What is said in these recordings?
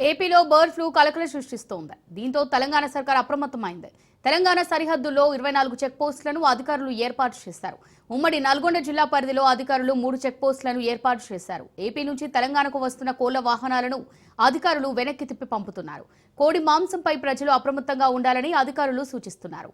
ఏపీలో bird flu కలకలం సృష్టిస్తోంది. దీంతో తెలంగాణ సర్కార్ అప్రమత్తమైంది. తెలంగాణ సరిహద్దుల్లో 24 చెక్ పోస్టులను అధికారులు ఏర్పాటు చేశారు. ఉమ్మడి నల్గొండ జిల్లా పరిధిలో అధికారులు 3 చెక్ పోస్టులను ఏర్పాటు చేశారు. ఏపీ నుంచి తెలంగాణకు వస్తున్న కోళ్ల వాహనాలను అధికారులు వెనక్కి తిప్పి పంపుతున్నారు. కోడి మాంసంపై ప్రజలు అప్రమత్తంగా ఉండాలని అధికారులు సూచిస్తున్నారు.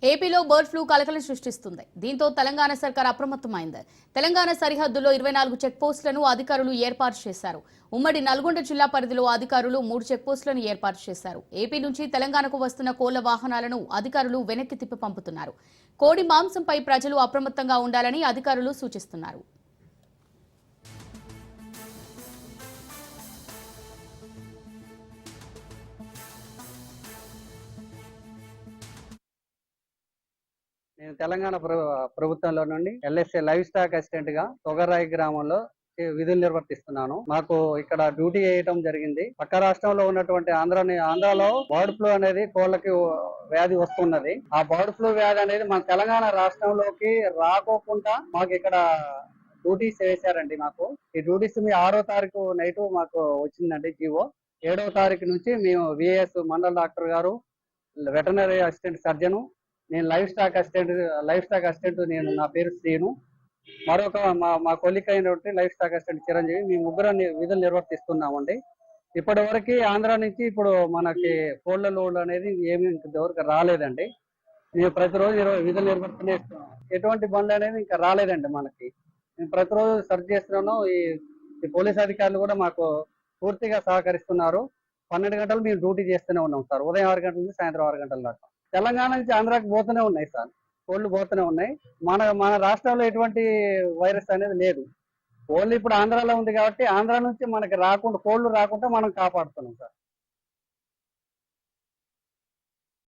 ఏపీలో బర్డ్ ఫ్లూ కలకలం సృష్టిస్తుంది. దీంతో తెలంగాణ సర్కార్ అప్రమత్తమైంది. తెలంగాణ సరిహద్దుల్లో 24 చెక్ పోస్టులను అధికారులు ఏర్పాటు చేశారు. ఉమ్మడి నల్గొండ జిల్లా పరిధిలో అధికారులు 3 చెక్ పోస్టులను ఏర్పాటు చేశారు. ఏపీ నుంచి తెలంగాణకు వస్తున్న కోళ్ల వాహనాలను అధికారులు వెనక్కి తిప్పి పంపుతున్నారు. కోడి మాంసంపై ప్రజలు అప్రమత్తంగా ఉండాలని అధికారులు సూచిస్తున్నారు. నేను తెలంగాణ ప్రభుత్వంలో నుండి ఎల్ఎస్ఏ లైవ్ స్టాక్ అసిస్టెంట్ గా తొగరాయి గ్రామంలో విధులు నిర్వర్తిస్తున్నాను. మాకు ఇక్కడ డ్యూటీ చేయడం జరిగింది. పక్క రాష్ట్రంలో ఉన్నటువంటి ఆంధ్రాలో బర్డ్ ఫ్లూ అనేది కోళ్ళకి వ్యాధి వస్తున్నది. ఆ బర్డ్ ఫ్లూ వ్యాధి అనేది మన తెలంగాణ రాష్ట్రంలోకి రాకోకుండా మాకు ఇక్కడ డ్యూటీస్ వేశారండి. మాకు ఈ డ్యూటీస్ మీ 6వ తారీఖు నైట్ మాకు వచ్చిందండి జీవో. 7వ తారీఖు నుంచి మేము విఎస్ మండల డాక్టర్ గారు, వెటనరీ అసిస్టెంట్ సర్జను, నేను లైవ్ స్టాక్ అసిస్టెంట్ నేను, నా పేరు శ్రీను, మరొక మా కొలిక్ అయినటువంటి లైవ్ స్టాక్ అసిస్టెంట్ చిరంజీవి, మీ ముగ్గురు విధులు నిర్వర్తిస్తున్నామండి. ఇప్పటి వరకు ఆంధ్ర నుంచి ఇప్పుడు మనకి కోళ్ల లోడ్ అనేది ఏమి ఇంతవరకు రాలేదండి. మేము ప్రతిరోజు విధులు నిర్వర్తిస్తున్నాం. ఎటువంటి బండ్లు అనేది ఇంకా రాలేదండి మనకి. మేము ప్రతిరోజు సర్చ్ చేస్తున్నాను. ఈ పోలీస్ అధికారులు కూడా మాకు పూర్తిగా సహకరిస్తున్నారు. 12 గంటలు మేము డ్యూటీ చేస్తూనే ఉన్నాం సార్. ఉదయం 6 గంటల నుంచి సాయంత్రం 6 గంటల దాకా. తెలంగాణ నుంచి ఆంధ్రాకి పోతూనే ఉన్నాయి సార్, కోళ్లు పోతూనే ఉన్నాయి. మన రాష్ట్రంలో ఎటువంటి వైరస్ అనేది లేదు. ఓన్లీ ఇప్పుడు ఆంధ్రాలో ఉంది కాబట్టి ఆంధ్ర నుంచి మనకి కోళ్లు రాకుండా మనం కాపాడుతున్నాం సార్.